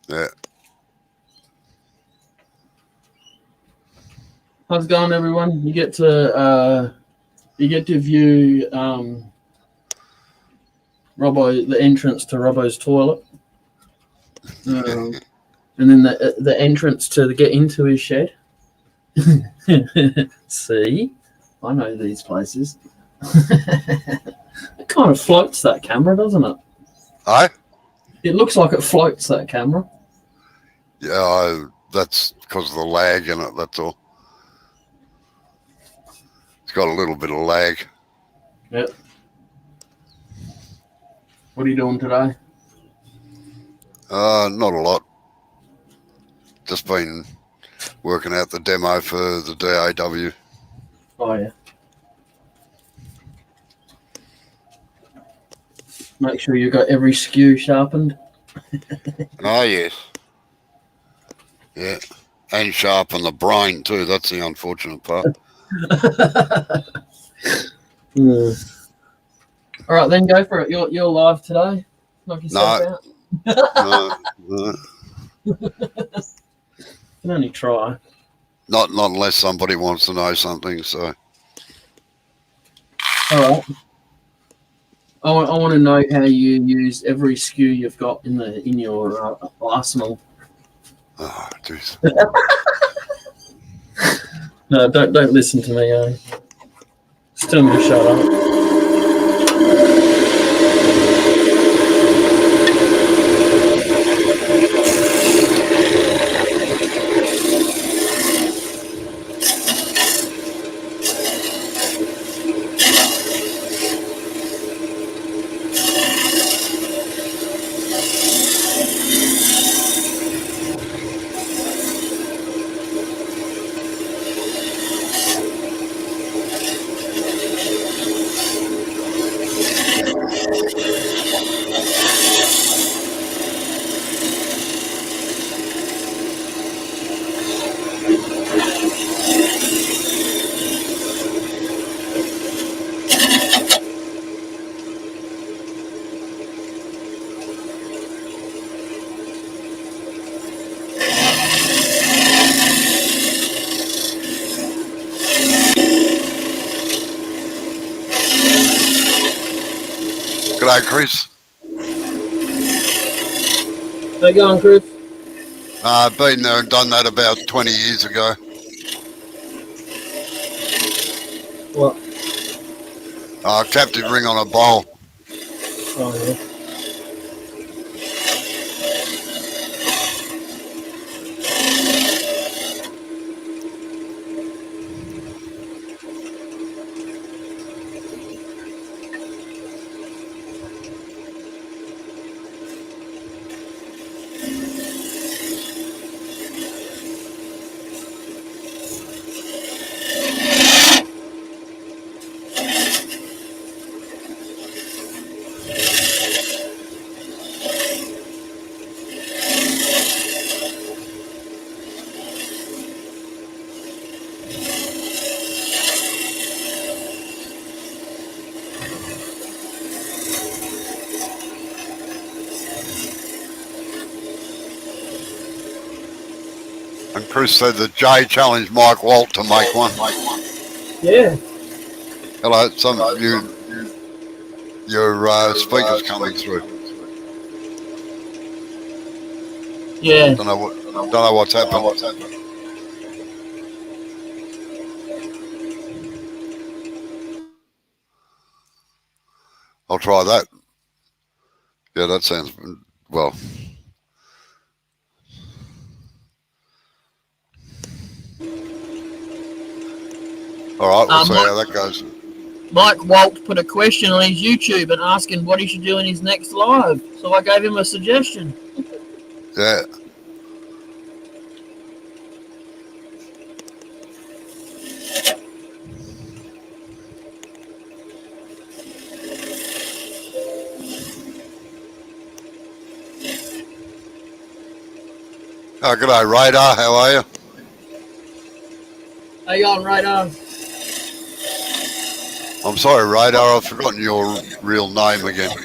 Yeah. How's it going, everyone? You get to view Robbo, the entrance to Robbo's toilet, and then the entrance to get into his shed. See, I know these places. It kind of floats, that camera, doesn't it? Aye? It looks like it floats, that camera. Yeah, that's because of the lag in it, that's all. It's got a little bit of lag. Yep. What are you doing today? Not a lot. Just been working out the demo for the DAW. Oh, yeah. Make sure you got every skew sharpened. Oh, yes. Yeah. And sharpen the brain, too. That's the unfortunate part. All right, then go for it. You're live today. Knock yourself out. No. You can only try. Not unless somebody wants to know something. So. All right. I want to know how you use every skew you've got in your arsenal. Oh, jeez. No, don't listen to me. Just tell me to shut up. G'day, Chris. How you going, Chris? I've been there and done that about 20 years ago. What? Captive ring on a bowl. Oh, yeah. And Chris said that Jay challenged Mike Walt to make one. Yeah. Hello, your speaker's coming through. Yeah. Don't know what's happened. I'll try that. Yeah, that sounds well. All right, we'll see how that goes. Mike Walt put a question on his YouTube and asking what he should do in his next live. So I gave him a suggestion. Yeah. Oh, g'day, Radar. How are you? How you going, Radar? I'm sorry, Radar. I've forgotten your real name again.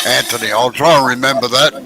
Anthony, I'll try and remember that.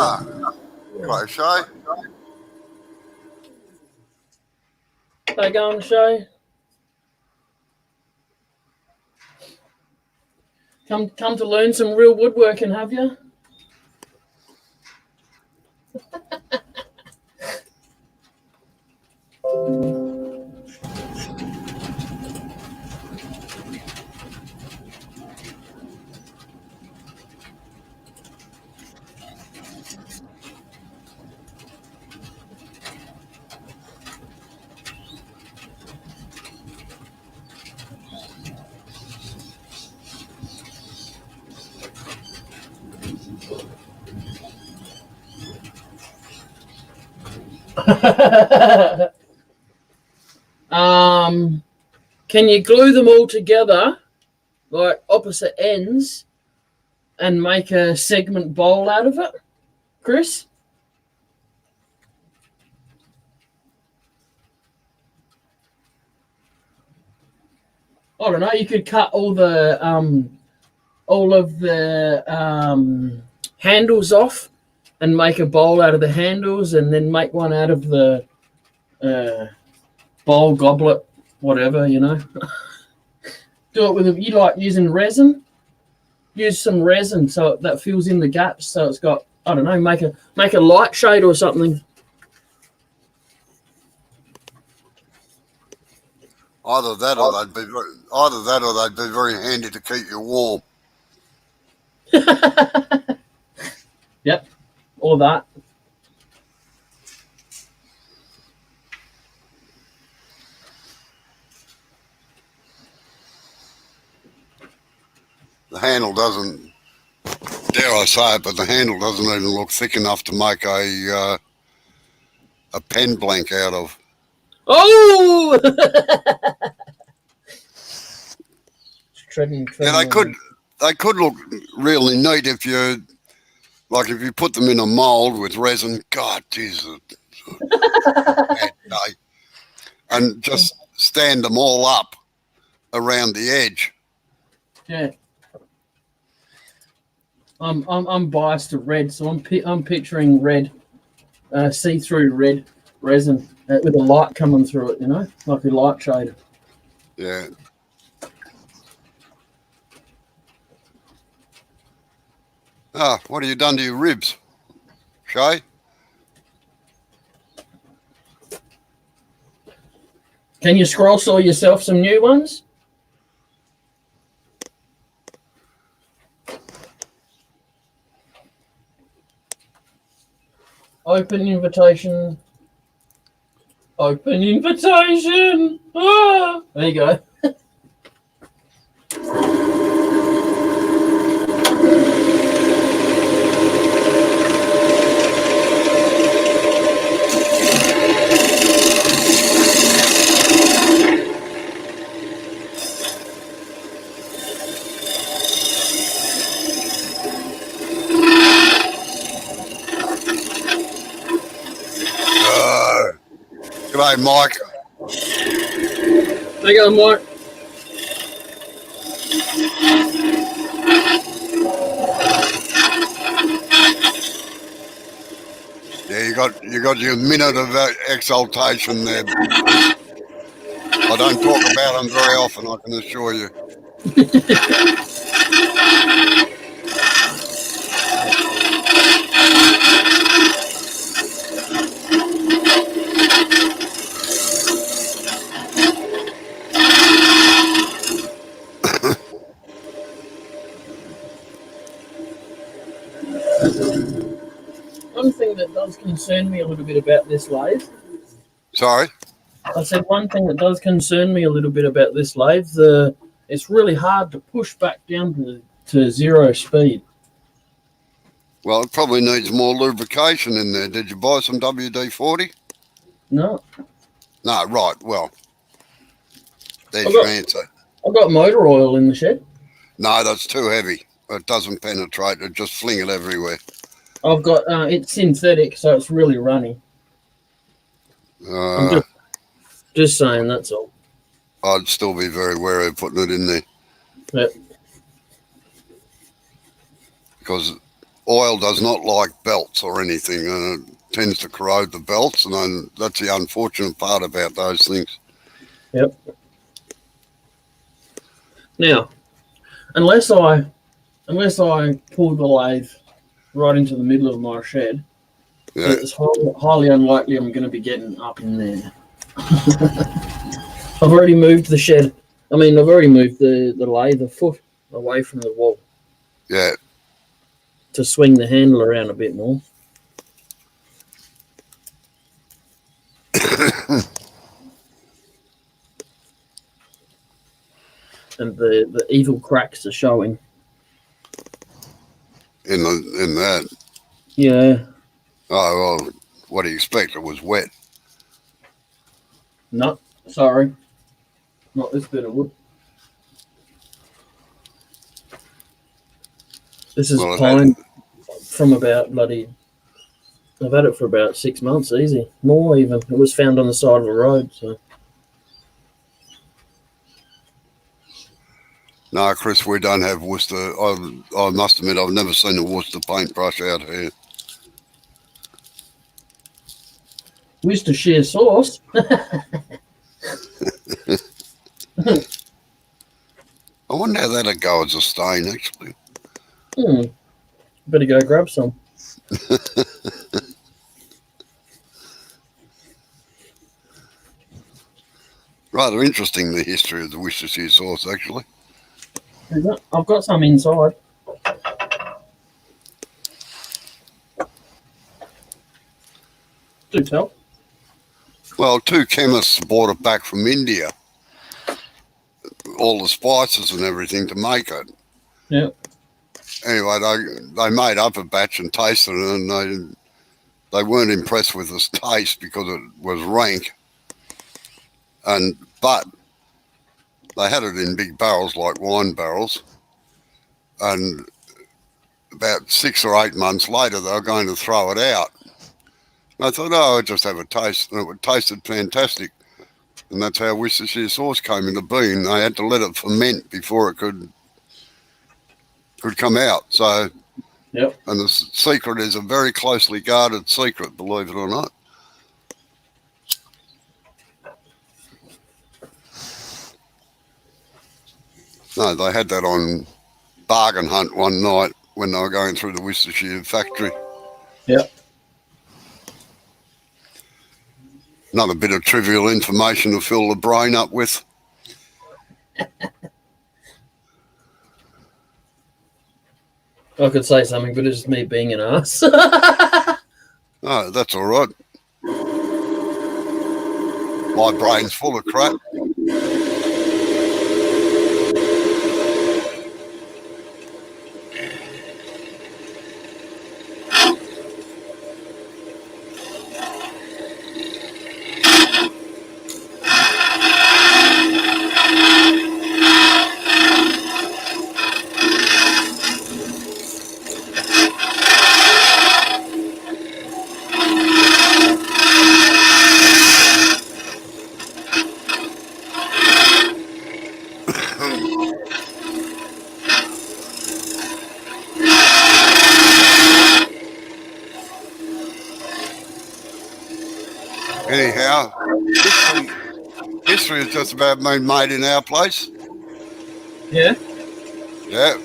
Ah, close, Shay. They go on the show. Come to learn some real woodworking, have you? Can you glue them all together, like opposite ends, and make a segment bowl out of it, Chris? I don't know. You could cut all of the handles off, and make a bowl out of the handles, and then make one out of the bowl, goblet, whatever, you know. Do it with you like using resin. Use some resin so that fills in the gaps. So it's got, I don't know, make a light shade or something. Either that or they'd be very handy to keep you warm. Yep, or that. The handle doesn't, dare I say it, but the handle doesn't even look thick enough to make a pen blank out of. Oh! treading. Yeah, they could look really neat if you put them in a mold with resin. God, Jesus, bad day. And just stand them all up around the edge. Yeah. I'm biased to red, so I'm picturing red, see-through red resin with a light coming through it, you know, like a light shade. Yeah. Ah, what have you done to your ribs, Shay? Can you scroll saw yourself some new ones? Open invitation. Open invitation. Ah, there you go. G'day, Mike. There you go, Mike. Yeah, you got your minute of exaltation there. I don't talk about them very often, I can assure you. One thing that does concern me a little bit about this lathe, Sorry. I said one thing that does concern me a little bit about this lathe, it's really hard to push back down to 0 speed. Well, it probably needs more lubrication in there. Did you buy some WD-40? No, No, right. Well, there's I've your got- answer. I've got motor oil in the shed. No, that's too heavy. It doesn't penetrate. It just fling it everywhere. I've got it's synthetic, so it's really runny. I'm just saying, that's all. I'd still be very wary of putting it in there. Yep. Because oil does not like belts or anything, and it tends to corrode the belts, and then that's the unfortunate part about those things. Yep. Now, unless I pull the lathe right into the middle of my shed, Yeah. it's highly unlikely I'm going to be getting up in there. I've already moved the shed. I've already moved the lathe a foot away from the wall Yeah. to swing the handle around a bit more. And the evil cracks are showing. In that. Yeah. Oh, well, what do you expect? It was wet. No, sorry. Not this bit of wood. This is Well, it pine from about I've had it for about 6 months, easy. More even. It was found on the side of a road, so. No, Chris, we don't have Worcester. I must admit, I've never seen a Worcester paintbrush out here. Worcestershire sauce. I wonder how that'd go as a stain, actually. Better go grab some. Rather interesting, the history of the Worcestershire sauce, actually. Is it? I've got some inside. Do tell. Well, two chemists brought it back from India, all the spices and everything to make it. Yeah. Anyway, they made up a batch and tasted it, and they weren't impressed with its taste because it was rank. But they had it in big barrels like wine barrels, and about 6 or 8 months later they were going to throw it out. And I thought, oh, I'll just have a taste, and it tasted fantastic. And that's how Worcestershire sauce came into being. They had to let it ferment before it could come out. So, Yep. and the secret is a very closely guarded secret, believe it or not. No, they had that on Bargain Hunt one night when they were going through the Worcestershire factory. Yep. Another bit of trivial information to fill the brain up with. I could say something, but it's just me being an ass. Oh, that's all right. My brain's full of crap. Anyhow, history has just about been made in our place. Yeah. Yeah.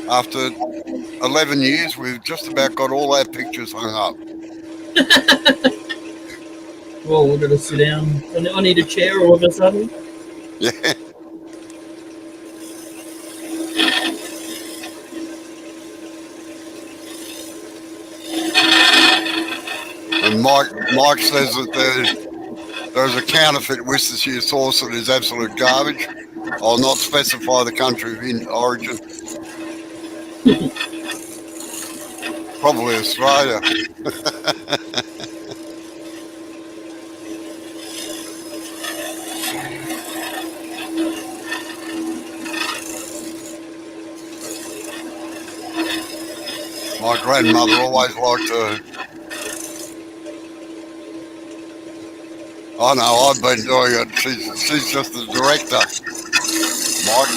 After 11 years, we've just about got all our pictures hung up. Well, we're gonna sit down. I need a chair all of a sudden. Yeah. And Mike says that there's a counterfeit Worcestershire sauce that is absolute garbage. I'll not specify the country of origin. Probably Australia. My grandmother always liked to. I know, I've been doing it. She's just the director, Mike.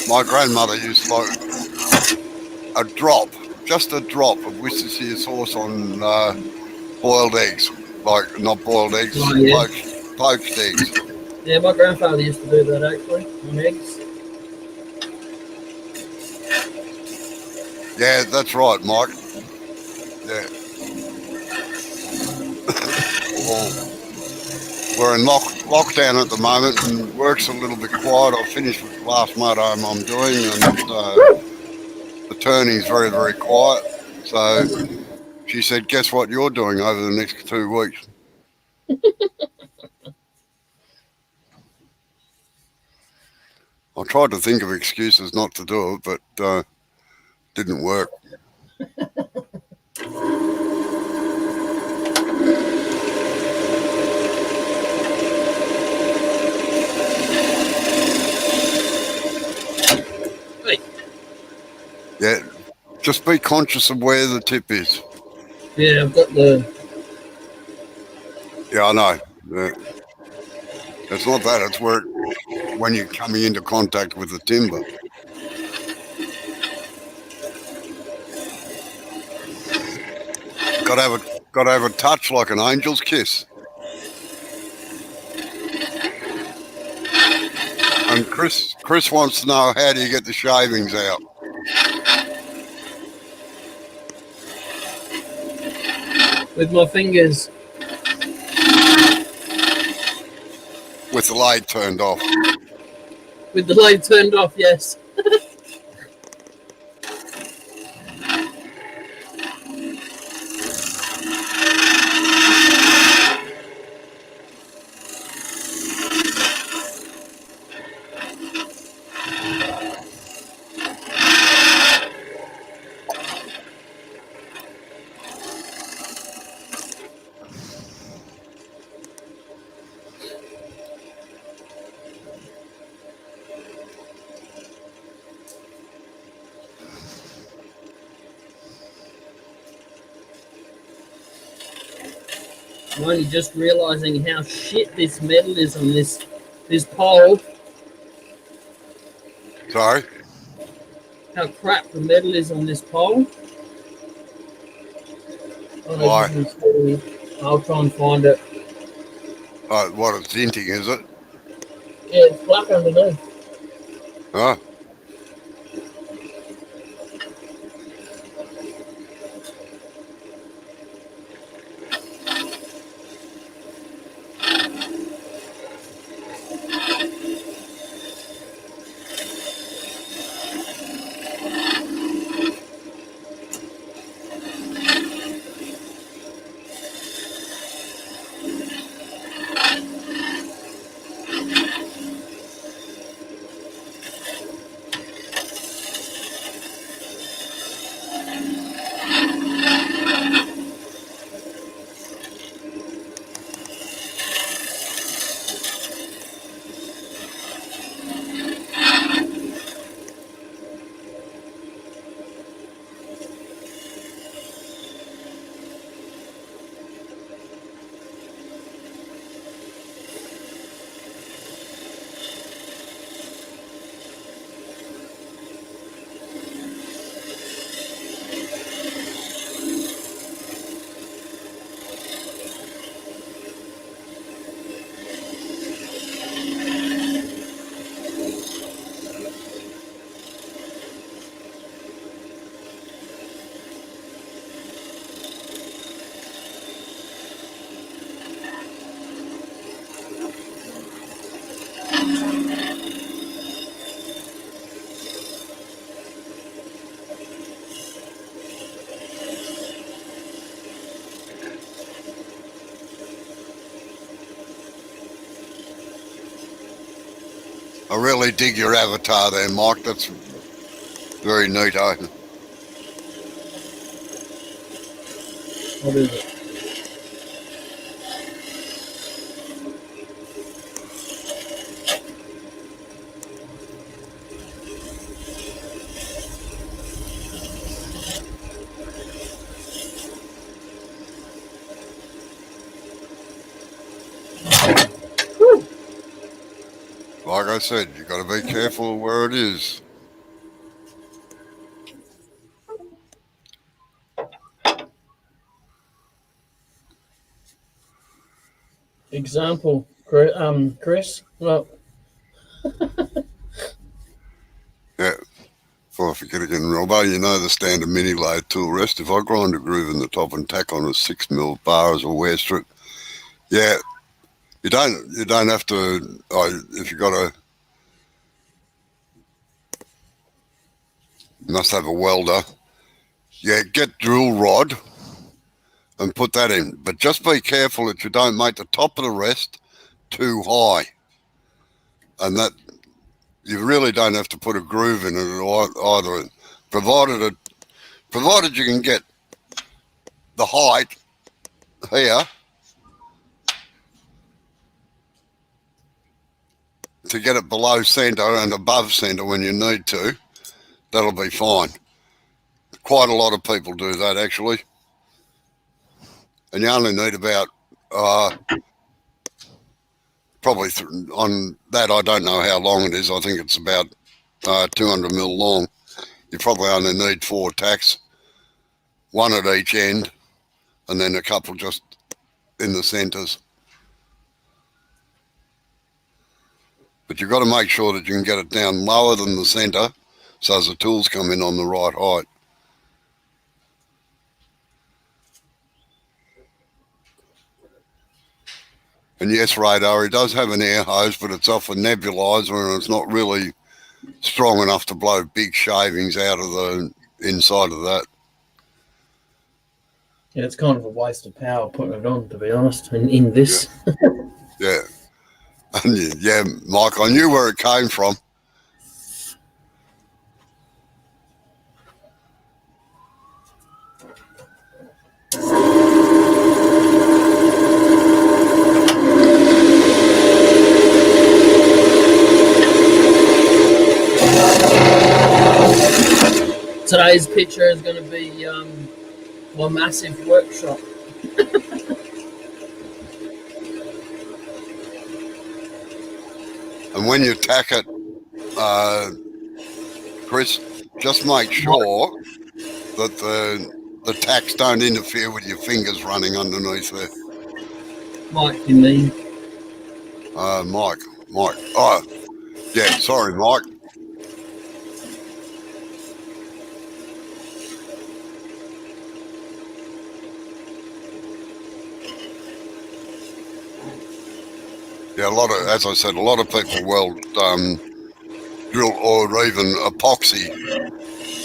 My grandmother used to like a drop, just a drop of Worcestershire sauce on boiled eggs. Like, not boiled eggs, Oh, yeah. poached eggs. Yeah, my grandfather used to do that actually on eggs. Yeah, that's right, Mike. Yeah. Well, we're in lockdown at the moment and work's a little bit quiet. I've finished with the last motorhome I'm doing and the turning's very, very quiet. So she said, guess what you're doing over the next 2 weeks? I tried to think of excuses not to do it, but didn't work. Hey. Yeah, just be conscious of where the tip is. Yeah, I've got the. Yeah, I know. Yeah. It's not that, it's where when you're coming into contact with the timber. Got to have a touch like an angel's kiss. And Chris wants to know, how do you get the shavings out? With my fingers. With the lathe turned off. With the light turned off, yes. I'm only just realising how shit this metal is on this pole. Sorry? How crap the metal is on this pole. Why? I'll try and find it. What, it's inting, is it? Yeah, it's black underneath. Huh? I really dig your avatar there, Mike. That's very neat, eh? What is it? Like I said, you got to be careful where it is. Example, Chris. Well, Yeah. Before I forget again, although you know the standard mini lathe tool rest, if I grind a groove in the top and tack on a 6mm bar as a wear strip, yeah, you don't have to. If you got a, you must have a welder. Yeah, get drill rod and put that in, but just be careful that you don't make the top of the rest too high, and that you really don't have to put a groove in it either, provided you can get the height here to get it below centre and above centre when you need to. That'll be fine. Quite a lot of people do that actually, and you only need about probably on that. I don't know how long it is. I think it's about 200mm long. You probably only need 4 tacks, one at each end, and then a couple just in the centres. But you've got to make sure that you can get it down lower than the centre so as the tools come in on the right height. And yes, Radar, he does have an air hose, but it's off a nebulizer and it's not really strong enough to blow big shavings out of the inside of that. yeah, it's kind of a waste of power putting it on, to be honest. In this, Yeah. And yeah, Mike, I knew where it came from. today's picture is going to be my massive workshop. And when you tack it, Chris, just make sure that the tacks don't interfere with your fingers running underneath there. Mike, you mean? Mike. Oh, yeah, sorry, Mike. Yeah, as I said, a lot of people weld drill or even epoxy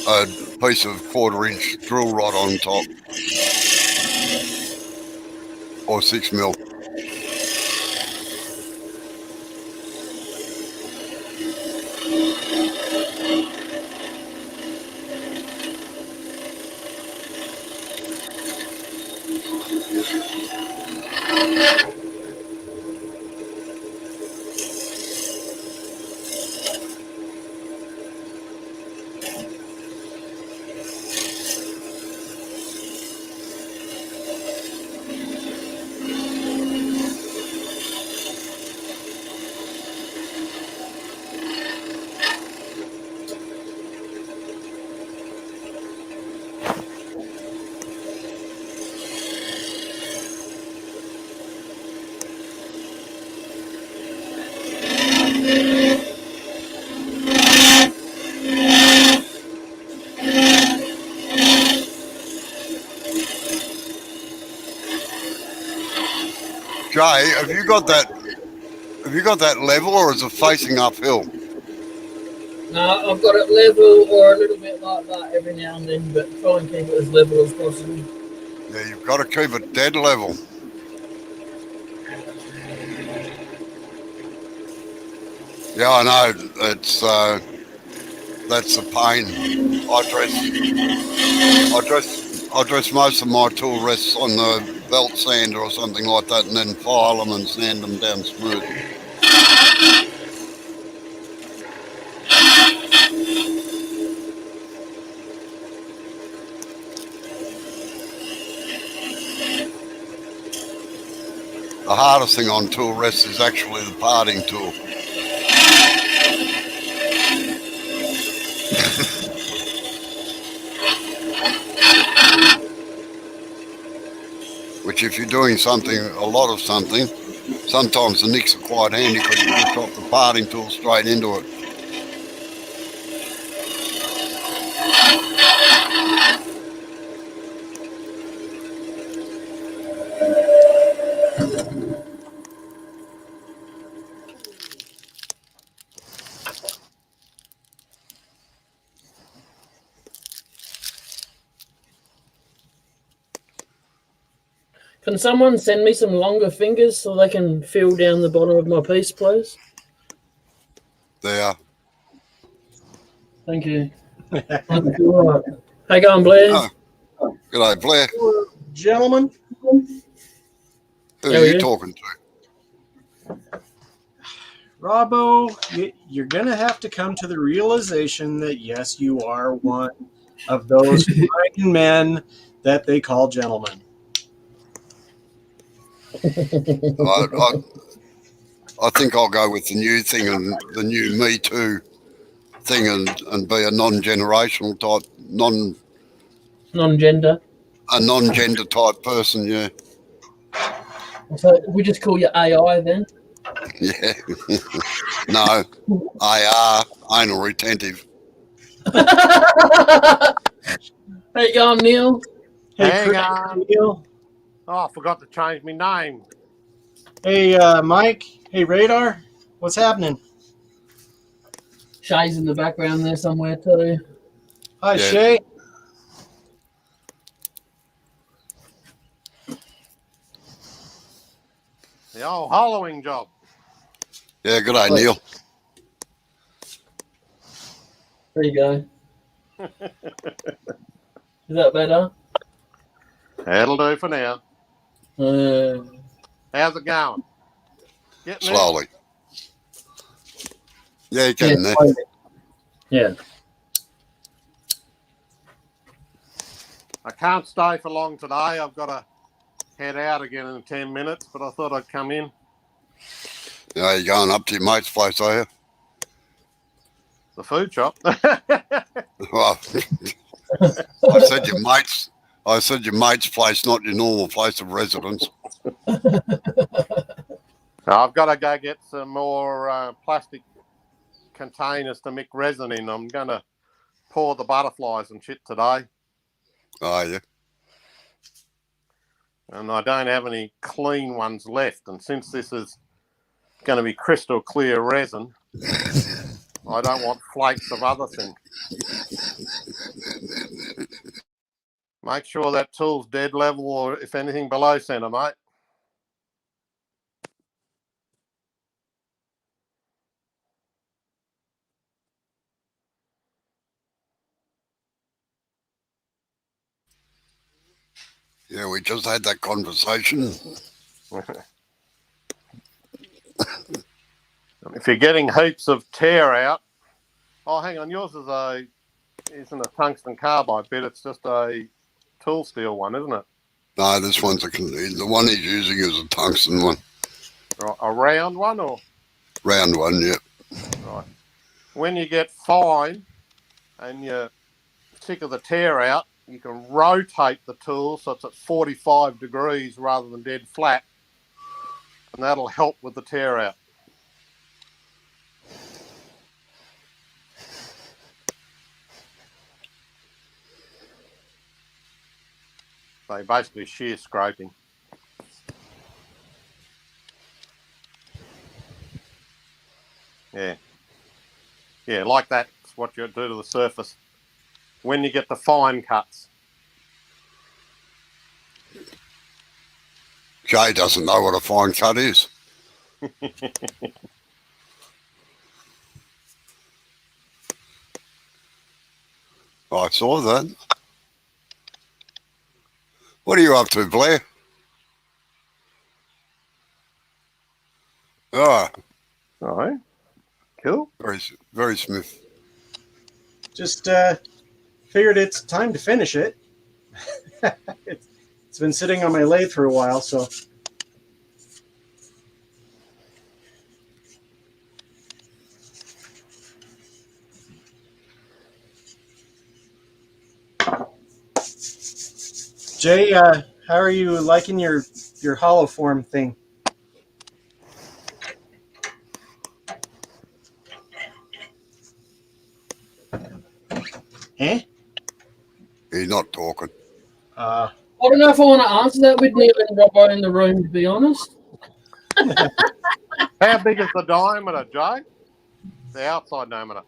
a piece of 1/4-inch drill rod on top, or 6mm. Jay, have you got that Have you got that level, or is it facing uphill? No, I've got it level or a little bit like that every now and then, but try and keep it as level as possible. Yeah, you've got to keep it dead level. Yeah, I know. It's that's the pain. I dress most of my tool rests on the belt sander or something like that, and then file them and sand them down smooth. The hardest thing on tool rests is actually the parting tool. Which, if you're doing something, a lot of something, sometimes the nicks are quite handy because you just drop the parting tool straight into it. Can someone send me some longer fingers so they can feel down the bottom of my piece, please? There. Thank you. All right. How you going, Blair? Oh, g'day, Blair. Gentlemen, Who How are are you you? talking to? Robbo, you're going to have to come to the realization that, yes, you are one of those fine men that they call gentlemen. I think I'll go with the new thing and the new Me Too thing and be a non-generational type, Non-gender. a non-gender type person. Yeah, So we just call you AI then? yeah. No, AR, anal retentive. How you going, Neil? Hey, Hang Chris, on. Neil. Oh, I forgot to change my name. Hey, Mike. Hey, Radar. What's happening? Shay's in the background there somewhere too. Hi, Yeah. Shay. The old hollowing job. Yeah, good day, Neil. There you go. Is that better? That'll do for now. How's it going? Getting there? Slowly. Yeah, you're getting there. Yeah. I can't stay for long today. I've got to head out again in 10 minutes, but I thought I'd come in. Yeah, you're going up to your mate's place, are you? The food shop. Well, I said your mate's. I said your mate's place, not your normal place of residence. I've got to go get some more plastic containers to mix resin in. I'm going to pour the butterflies and shit today. Oh, yeah. And I don't have any clean ones left. And since this is going to be crystal clear resin, I don't want flakes of other things. Make sure that tool's dead level or if anything below centre, mate. Yeah, we just had that conversation. If you're getting heaps of tear out, oh, hang on, yours isn't a tungsten carbide bit, it's just a tool steel one, isn't it? No, this one's the one he's using is a tungsten one. A round one or? Round one, yeah. Right. When you get fine and you're sick of the tear out, you can rotate the tool so it's at 45 degrees rather than dead flat, and that'll help with the tear out. So basically shear scraping. Yeah, like that's what you do to the surface when you get the fine cuts. Jay doesn't know what a fine cut is. I saw that. What are you up to, Blair? Ah, Oh, cool. very smooth. Just figured it's time to finish it. It's been sitting on my lathe for a while, so. Jay, how are you liking your hollow form thing? Eh? He's not talking. I don't know if I want to answer that with Neil and Robbo in the room, to be honest. How big is the diameter, Jay? The outside diameter.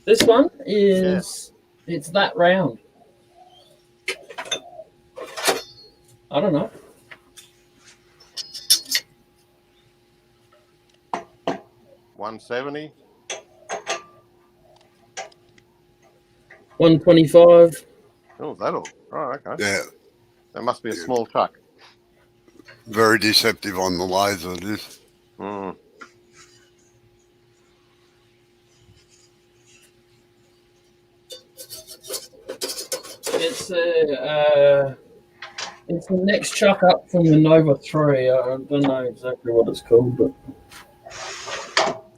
This one is, it's that round. I don't know. $170. 125. Oh, that'll. Oh, okay. Yeah, That must be a small chuck. very deceptive on the laser, it is. Mm. It's the next chuck up from the Nova 3. I don't know exactly what it's called, but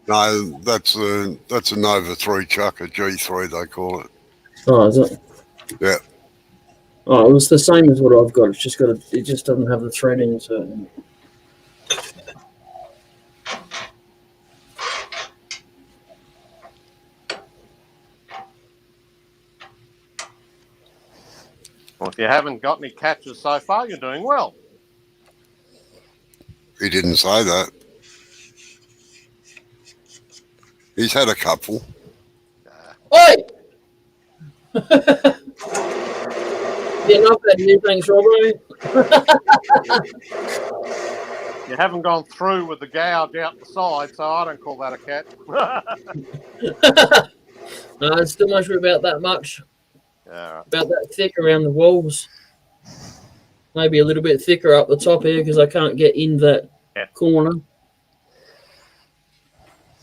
No, that's a Nova 3 chuck, a G3 they call it. oh, is it? Yeah. Oh, it was the same as what I've got. It's just it just doesn't have the threading. So Well, if you haven't got any catches so far, you're doing well. He didn't say that. He's had a couple. oi! Yeah, not bad news, thanks, Robbo. You haven't gone through with the gouge out the side, so I don't call that a catch. No, it's still not sure about that much. Yeah. About that thick around the walls. Maybe a little bit thicker up the top here because I can't get in that corner.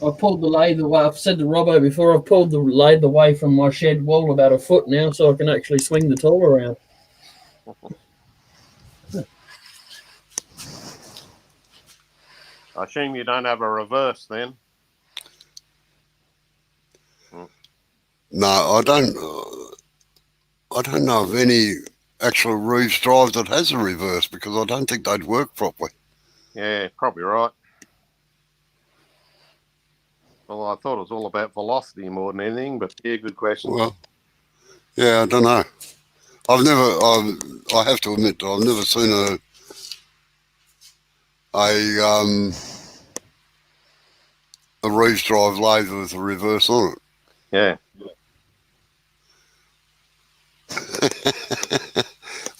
I pulled the lathe away. I've said to Robbo before, I've pulled the lathe away from my shed wall about a foot now so I can actually swing the tool around. I assume you don't have a reverse then. No, I don't know of any actual Reeves drive that has a reverse because I don't think they'd work properly. Yeah, probably right. Well, I thought it was all about velocity more than anything, but yeah, good question. Well, yeah, I don't know. I have to admit that I've never seen a Reeves drive lathe with a reverse on it. Yeah.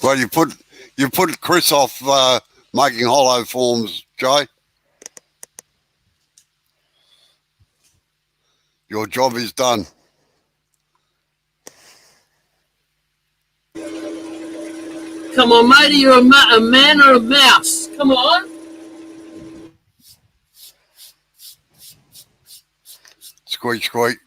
Well, you put Chris off making hollow forms, Jay. Your job is done. Come on, matey, you're a man or a mouse? Come on. Squeak, squeak.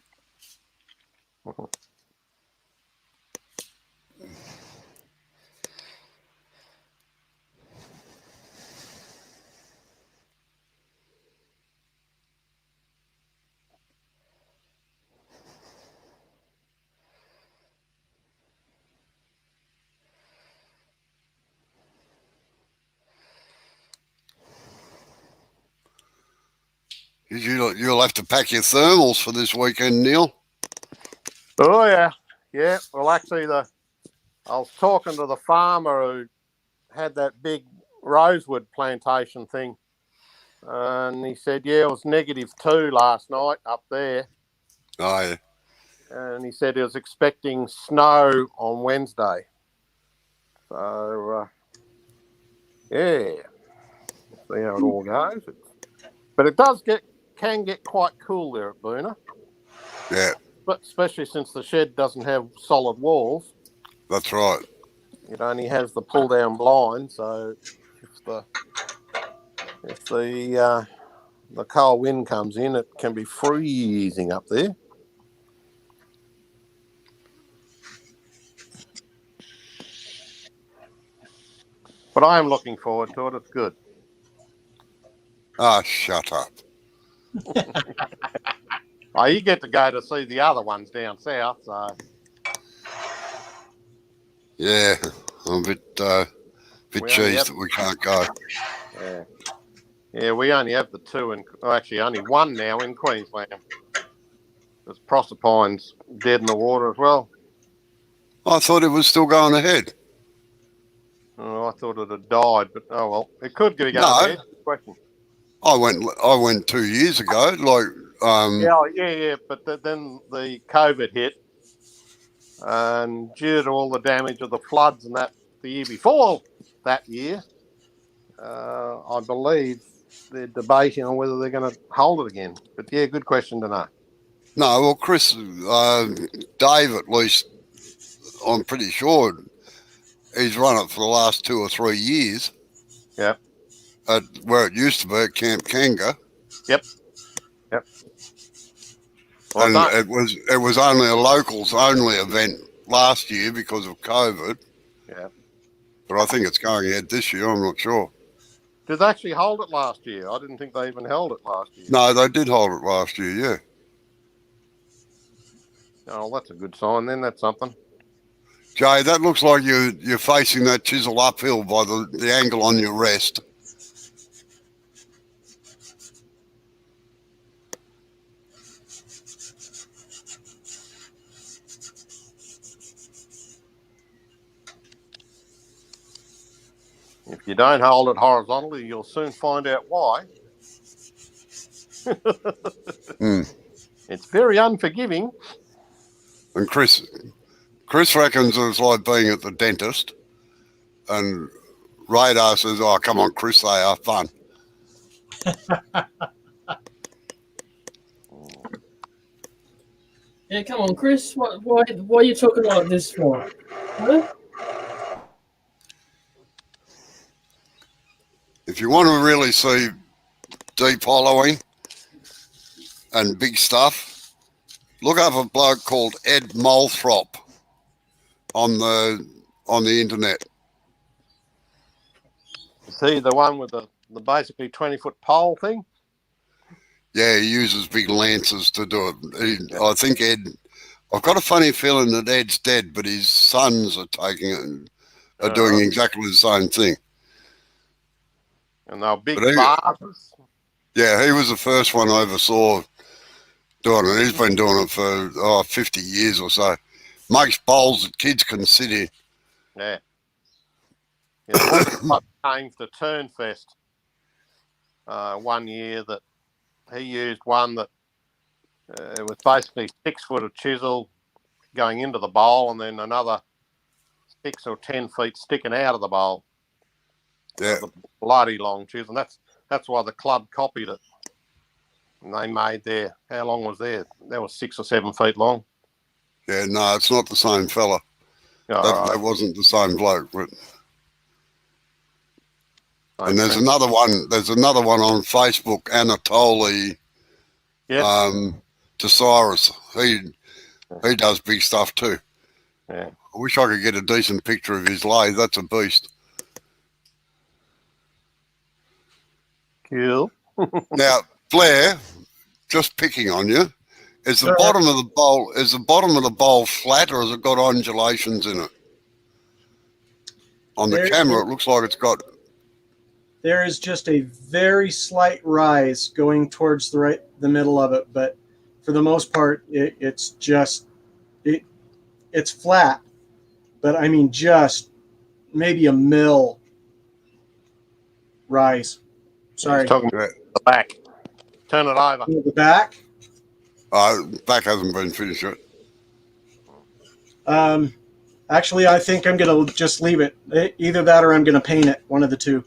You'll have to pack your thermals for this weekend, Neil. Oh yeah, yeah. Well, actually, I was talking to the farmer who had that big rosewood plantation thing, and he said, yeah, it was -2 last night up there. Oh, yeah. and he said he was expecting snow on Wednesday. So, yeah, see how it all goes. But it can get quite cool there at Boona, Yeah, but especially since the shed doesn't have solid walls. that's right. It only has the pull down blind, so if the cold wind comes in, it can be freezing up there. But I am looking forward to it. It's good. Ah, shut up. Oh, you get to go to see the other ones down south, so Yeah, I'm a bit We only cheesed have- that we can't go. yeah. Yeah, we only have the two, actually only one now in Queensland. Because Proserpine's dead in the water as well. I thought it was still going ahead. Oh, I thought it had died, but oh well. It could be going No. ahead. Good question. I went 2 years ago. Yeah, but then the COVID hit, and due to all the damage of the floods and that the year before that year, I believe they're debating on whether they're going to hold it again. But yeah, good question to know. No, well, Chris, Dave, at least, I'm pretty sure he's run it for the last 2 or 3 years. Yeah. At where it used to be at Camp Kanga. Yep. Well, And don't- it was only a locals only event last year because of COVID. Yeah. But I think it's going ahead this year. I'm not sure. Did they actually hold it last year? I didn't think they even held it last year. No, they did hold it last year. Yeah. Oh, that's a good sign then. That's something. Jay, that looks like you're facing that chisel uphill by the angle on your rest. If you don't hold it horizontally, you'll soon find out why. Hmm. It's very unforgiving. And Chris reckons it's like being at the dentist, and Radar says, "Oh, come on, Chris, they are fun." Yeah, come on, Chris. Why are you talking like this for? Huh? If you want to really see deep hollowing and big stuff, look up a bloke called Ed Moulthrop on the internet. See the one with the basically 20-foot pole thing? Yeah, he uses big lances to do it. I think I've got a funny feeling that Ed's dead, but his sons are taking it and are doing exactly the same thing. And they're big But vases. Yeah, he was the first one I ever saw doing it. He's been doing it for 50 years or so. Makes bowls that kids can sit in. Yeah. I came to Turnfest 1 year that he used one that it was basically 6 foot of chisel going into the bowl and then another 6 or 10 feet sticking out of the bowl. Yeah. The bloody long chisel. And that's why the club copied it. And they made how long was there? That was 6 or 7 feet long. Yeah, no, it's not the same fella. That wasn't the same bloke. But, and there's another one. There's another one on Facebook, Anatoly Tesiris. He does big stuff too. Yeah. I wish I could get a decent picture of his lathe. That's a beast. Cool. Now, Blair, just picking on you, is the bottom of the bowl flat, or has it got undulations in it? On the camera, it looks like it's got. There is just a very slight rise going towards the middle of it, but for the most part, it's flat. But I mean, just maybe a mil rise. Sorry. He's talking about the back. Turn it over. The back. Back hasn't been finished yet. Actually, I think I'm going to just leave it. Either that or I'm going to paint it, one of the two.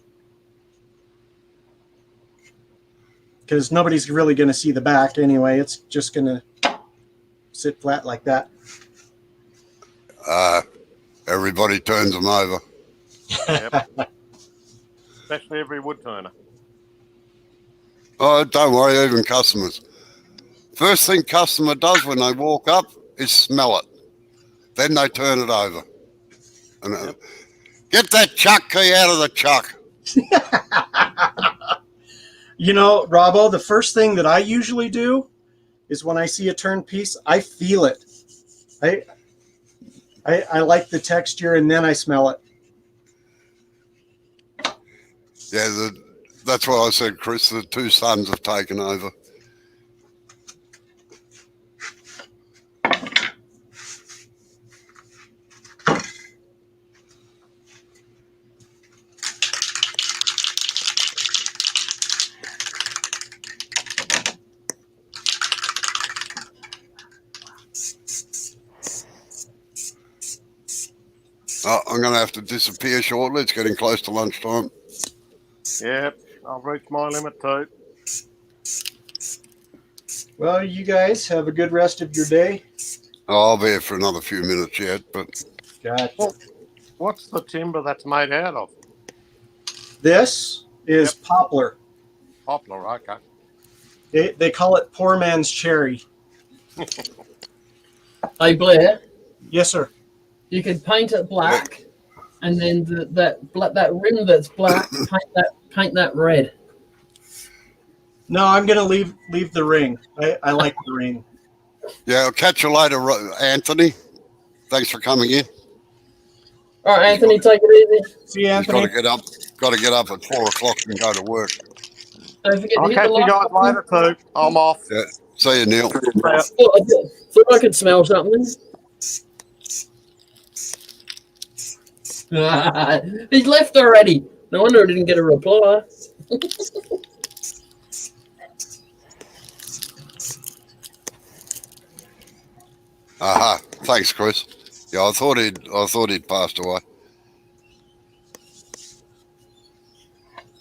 Because nobody's really going to see the back anyway. It's just going to sit flat like that. Everybody turns them over. Yep. Especially every wood turner. Oh, don't worry, even customers. First thing customer does when they walk up is smell it. Then they turn it over. And get that chuck key out of the chuck. You know, Robbo, the first thing that I usually do is when I see a turned piece, I feel it. I like the texture, and then I smell it. Yeah, that's what I said, Chris. The two sons have taken over. I'm going to have to disappear shortly. It's getting close to lunchtime. Yep, I've reached my limit too. Well, you guys have a good rest of your day. I'll be here for another few minutes yet, but Gotcha. What's the timber that's made out of? This is poplar. Poplar, okay. They call it poor man's cherry. Hey Blair, Yes, sir. you can paint it black, and then that rim that's black, paint that red. No, I'm gonna leave the ring. I like the ring. yeah, I'll catch you later, Anthony. Thanks for coming in. All right, Anthony, take it easy. See you, He's got Anthony. to get up. Got to get up at 4 o'clock and go to work. Don't forget I'll to hit catch the you like guys button. later too. I'm off. Yeah. See you, Neil. Thought I could smell something. He's left already. No wonder I didn't get a reply. Aha. Thanks, Chris. Yeah, I thought he'd passed away.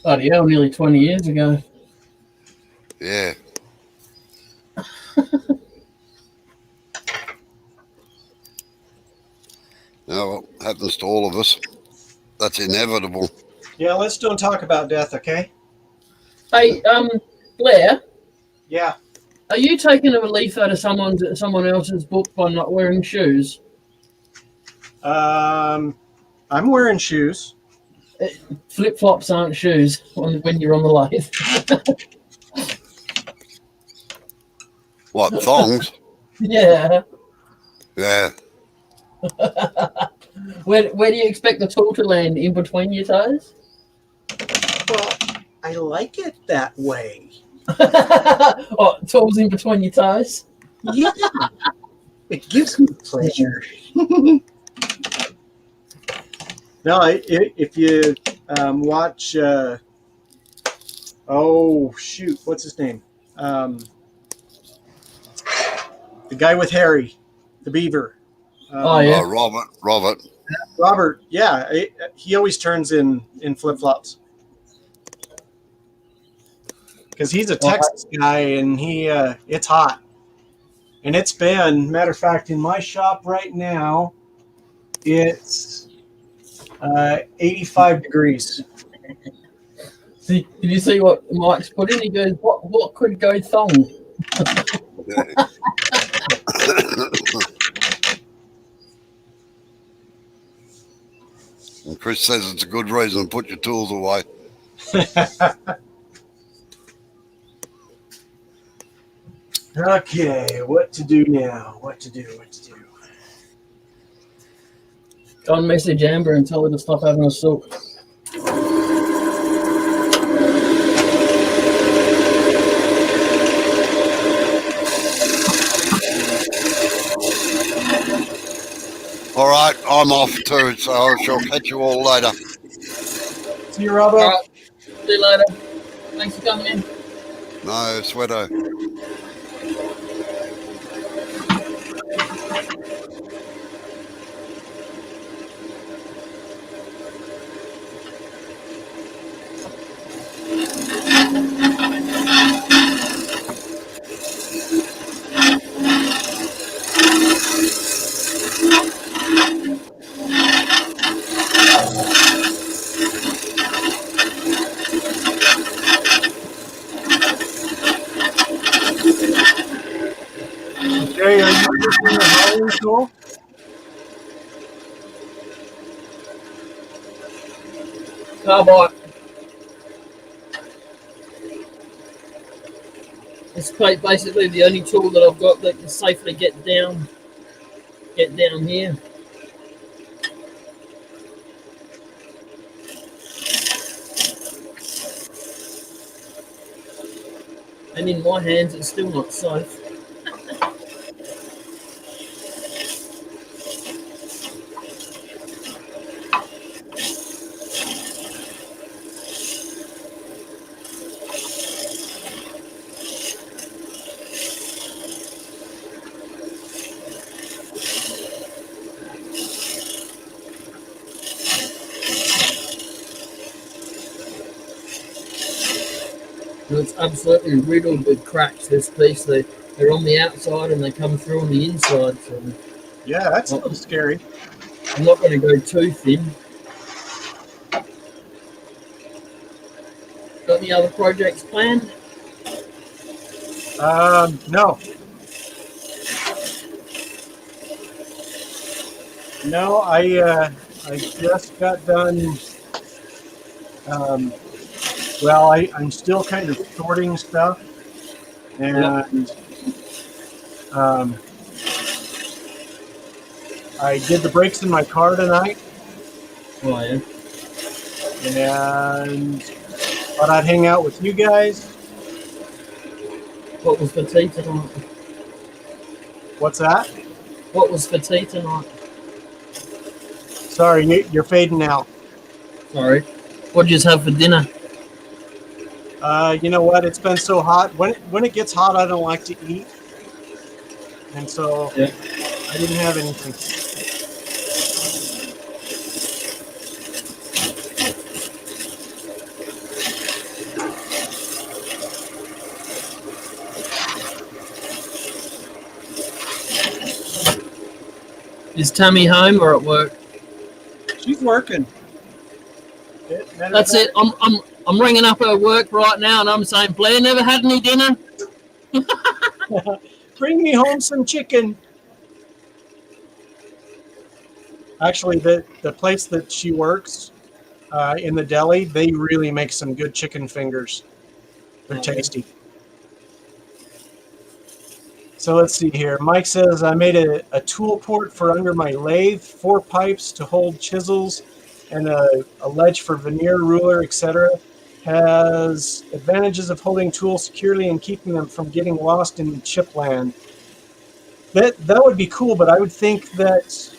Bloody hell, nearly 20 years ago. Yeah. Well, happens to all of us. That's inevitable. Yeah, let's don't talk about death, okay? Hey, Blair, Yeah. are you taking a leaf out of someone else's book by not wearing shoes? I'm wearing shoes. Flip flops aren't shoes when you're on the lathe. What, thongs? Yeah. Yeah. Where do you expect the tool to land? In between your toes? Well, I like it that way. Oh, tools in between your toes? Yeah. It gives me pleasure. No, if you watch, oh shoot, what's his name? The guy with Harry, the beaver. Oh, yeah. Oh, Robert. Robert. Yeah, he always turns in flip flops because he's a Texas guy, and it's hot, and it's been, matter of fact, in my shop right now, it's 85 degrees. Did you see what Mike's put in? He goes, what could go thong? And Chris says it's a good reason to put your tools away. Okay, what to do now? What to do? Go and message Amber and tell her to stop having a soak. All right, I'm off too, so I shall catch you all later. See you, Robbo. All right. See you later. Thanks for coming in. No, sweato. Jay, are you using the hauling tool? Carbide. It's basically the only tool that I've got that can safely get down here. And in my hands, it's still not safe. And it's absolutely riddled with cracks, this piece. They're on the outside and they come through on the inside. So Yeah, that's a little scary. I'm not going to go too thin. Got any other projects planned? No. No, I just got done. Well, I'm still kind of sorting stuff, and I did the brakes in my car tonight, Oh, yeah. and thought I'd hang out with you guys. What was for tea tonight? What's that? What was for tea tonight? Sorry, you're fading out. Sorry. What did you have for dinner? You know what? It's been so hot. When it gets hot, I don't like to eat, and so Yeah. I didn't have anything. Is Tammy home or at work? She's working. That's it. I'm ringing up her work right now and I'm saying, Blair never had any dinner. Bring me home some chicken. Actually, the place that she works in the deli, they really make some good chicken fingers. They're tasty. So let's see here. Mike says, I made a tool port for under my lathe, 4 pipes to hold chisels, and a ledge for veneer, ruler, etc. Has advantages of holding tools securely and keeping them from getting lost in chip land. That would be cool, but I would think that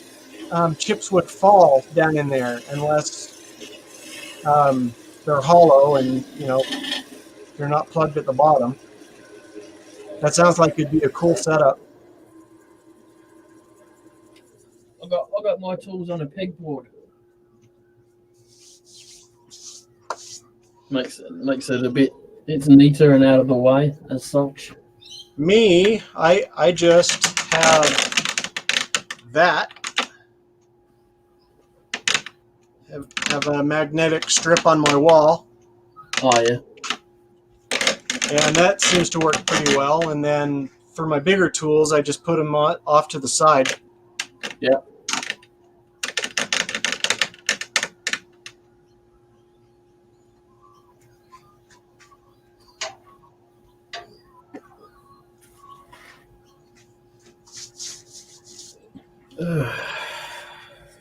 chips would fall down in there unless they're hollow and they're not plugged at the bottom. That sounds like it'd be a cool setup. I got my tools on a pegboard. Makes it a bit. It's neater and out of the way as such. Me, I just have that. Have a magnetic strip on my wall. Oh yeah. And that seems to work pretty well. And then for my bigger tools, I just put them off to the side. Yeah.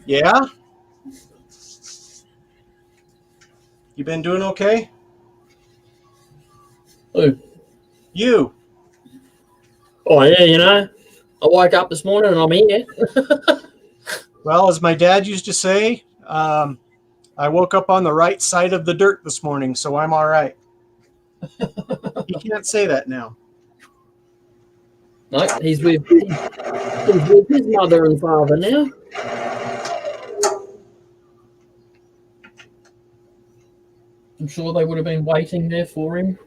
Yeah? You been doing okay? Who? You. Oh yeah, I woke up this morning and I'm here. Well, as my dad used to say, I woke up on the right side of the dirt this morning, so I'm all right. You can't say that now. No, he's with his mother and father now. I'm sure they would have been waiting there for him.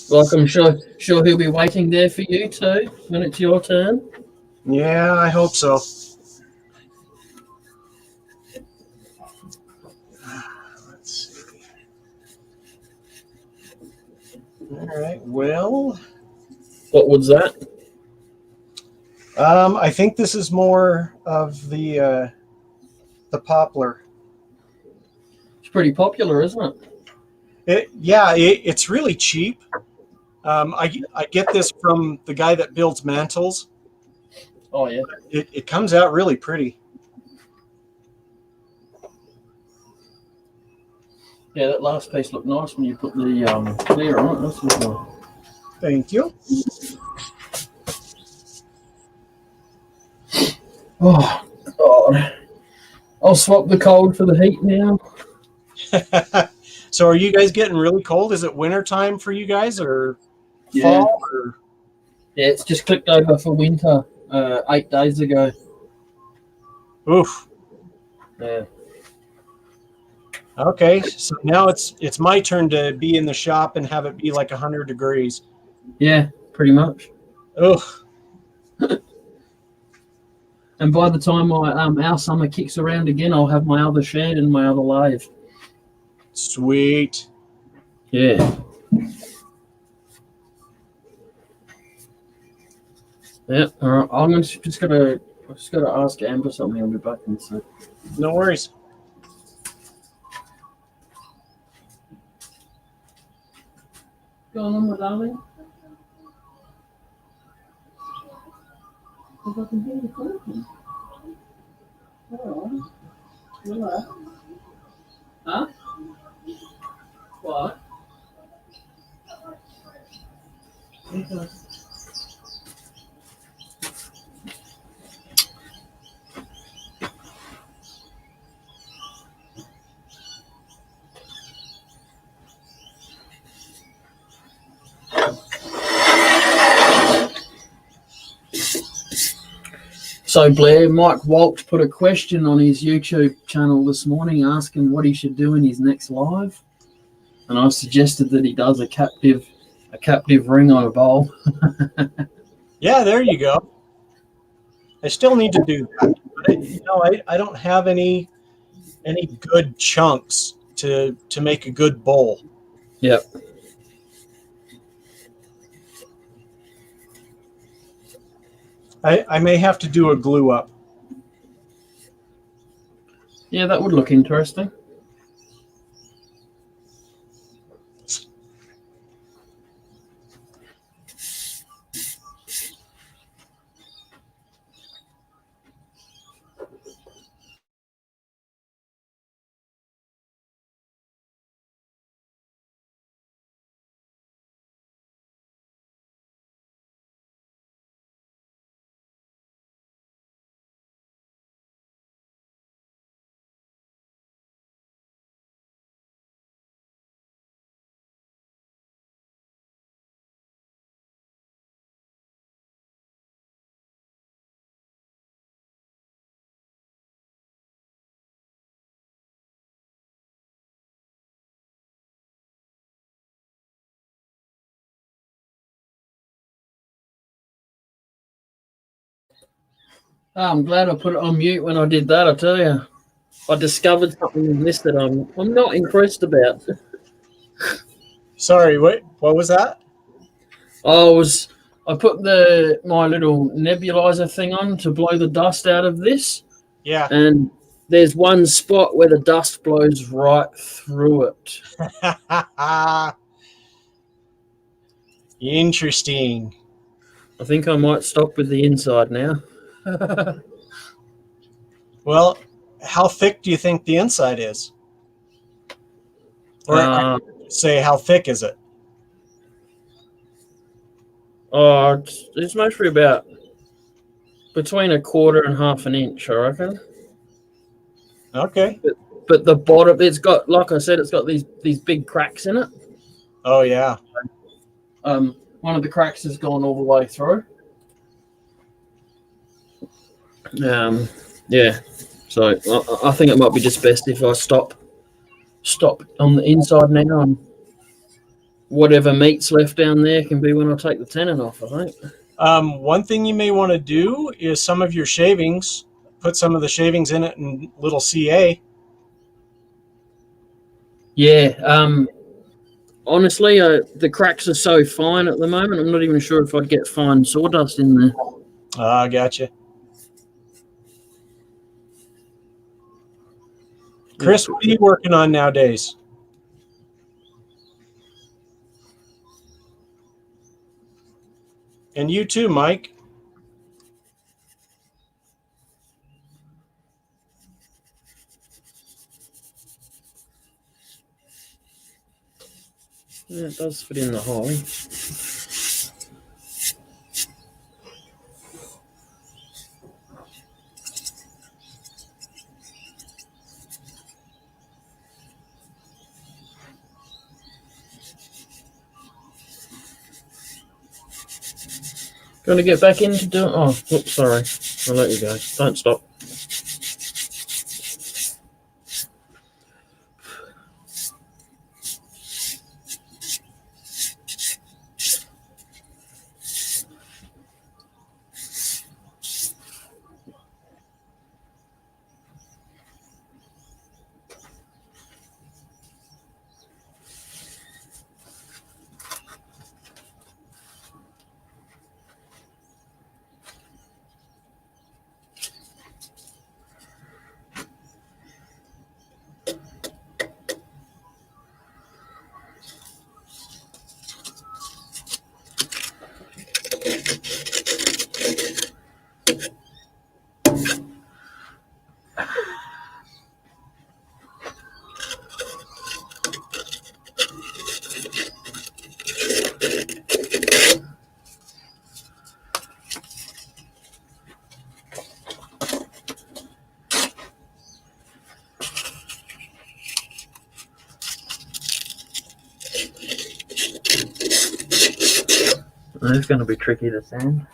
Like I'm sure he'll be waiting there for you too when it's your turn. Yeah, I hope so. Let's see. All right. Well, What was that? I think this is more of the poplar. It's pretty popular, isn't it? It's really cheap. I get this from the guy that builds mantles. Oh yeah. It comes out really pretty. Yeah, that last piece looked nice when you put the clear on it. That's nice. Thank you. Oh God. I'll swap the cold for the heat now. So are you guys getting really cold? Is it winter time for you guys or fall? Or? Yeah, it's just clicked over for winter 8 days ago. Oof. Yeah. Okay, so now it's my turn to be in the shop and have it be like 100 degrees. Yeah, pretty much. Ugh. And by the time our summer kicks around again, I'll have my other shed and my other lathe. Sweet. Yeah. Yeah. All right. I'm just gotta ask Amber something. I'll be back in a sec. No worries. Going on, my darling? Because I can hear you talking. All right. Relax. Huh? What? Okay. So Blair, Mike Walsh put a question on his YouTube channel this morning asking what he should do in his next live. And I suggested that he does a captive ring on a bowl. Yeah, there you go. I still need to do that. I don't have any good chunks to make a good bowl. Yep. I may have to do a glue up. Yeah, that would look interesting. Oh, I'm glad I put it on mute when I did that, I tell you. I discovered something in this that I'm not impressed about. Sorry, what was that? I put my little nebulizer thing on to blow the dust out of this, Yeah. and there's one spot where the dust blows right through it. Interesting. I think I might stop with the inside now. Well, how thick do you think the inside is? Or say, how thick is it? Oh, it's mostly about between 1/4 and 1/2 inch, I reckon. Okay. But the bottom, it's got, like I said, it's got these big cracks in it. Oh yeah. One of the cracks has gone all the way through. Yeah. So I think it might be just best if I stop on the inside now, and whatever meat's left down there can be when I take the tenon off, I think. One thing you may want to do is some of your shavings, put some of the shavings in it in little CA. Yeah. Honestly, the cracks are so fine at the moment, I'm not even sure if I'd get fine sawdust in there. Ah, gotcha. Chris, what are you working on nowadays? And you too, Mike. Yeah, it does fit in the hole. Going to get back into doing? Oh, oops, sorry. I'll let you go. Don't stop. It's going to be tricky to sand.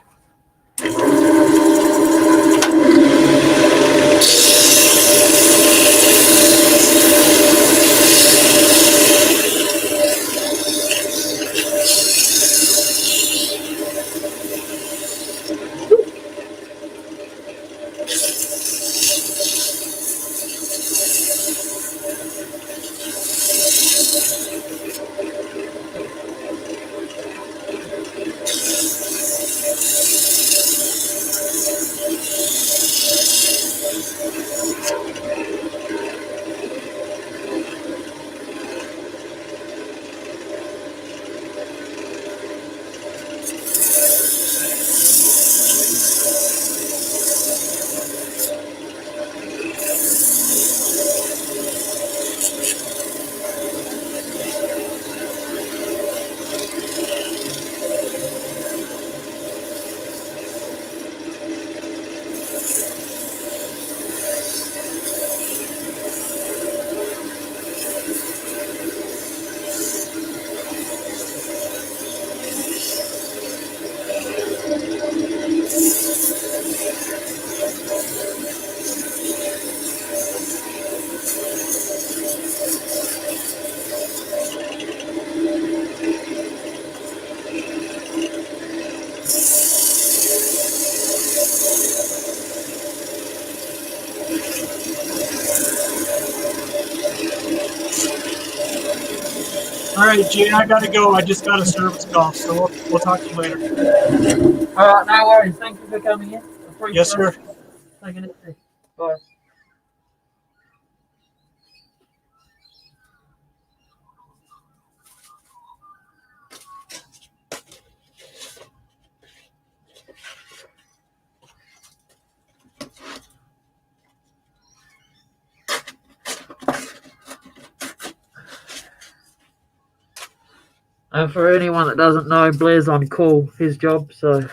All right, Gene, I got to go. I just got a service call, so we'll talk to you later. All right, no worries. Thank you for coming in. Appreciate Yes, sir. Taking it. Bye. And for anyone that doesn't know, Blair's on call, his job, so.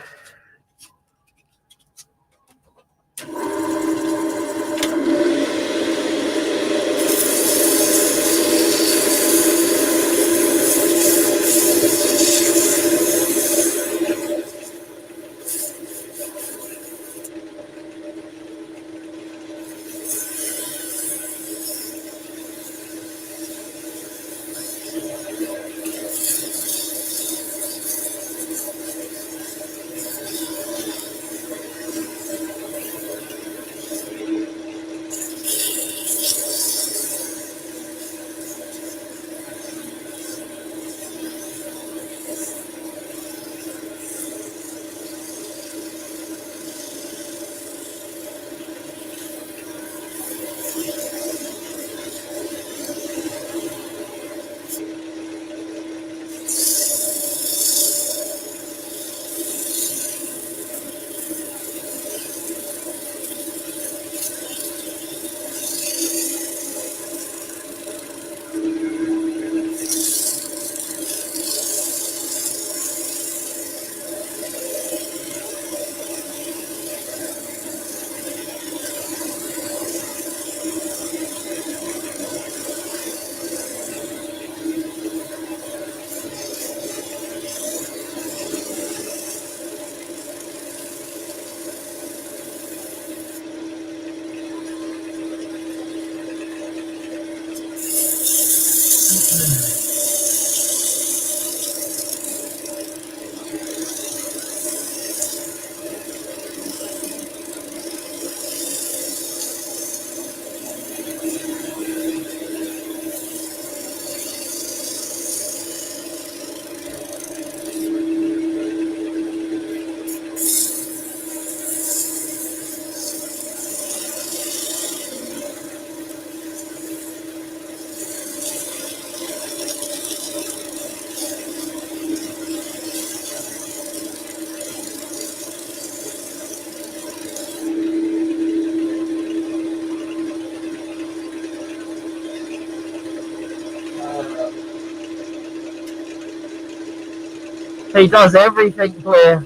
He does everything, Blair,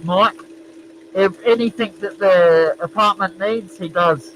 Mike. If anything that the apartment needs, he does.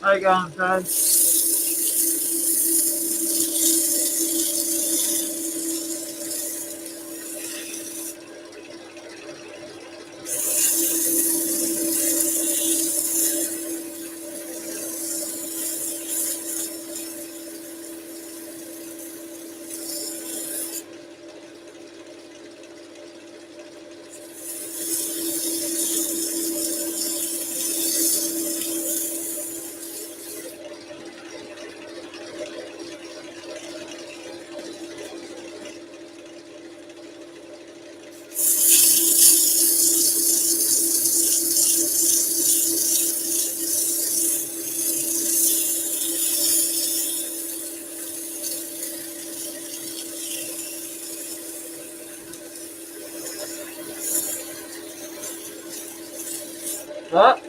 How you going, Dave? What?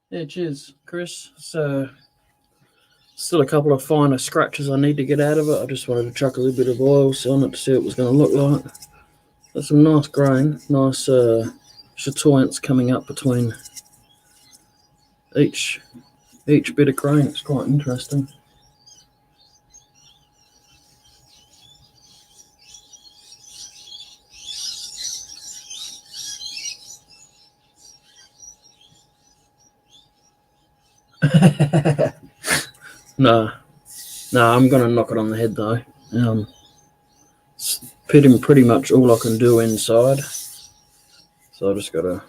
Yeah, cheers, Chris. So, still a couple of finer scratches I need to get out of it. I just wanted to chuck a little bit of oil on it to see what it was going to look like. There's some nice grain, nice chatoyance coming up between each bit of grain. It's quite interesting. No, I'm gonna knock it on the head though. It's pretty much all I can do inside. So I just gotta.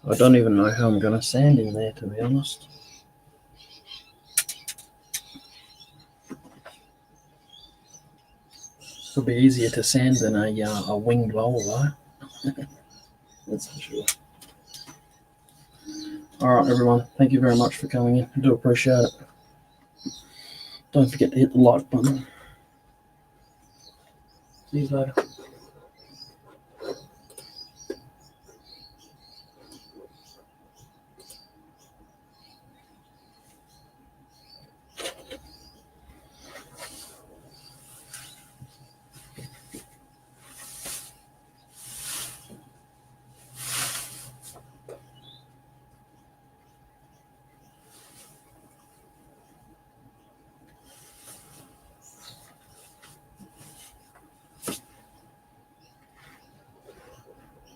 I don't even know how I'm gonna sand in there, to be honest. It'll be easier to sand than a winged vole though. That's for sure. All right, everyone. Thank you very much for coming in. I do appreciate it. Don't forget to hit the like button. See you later.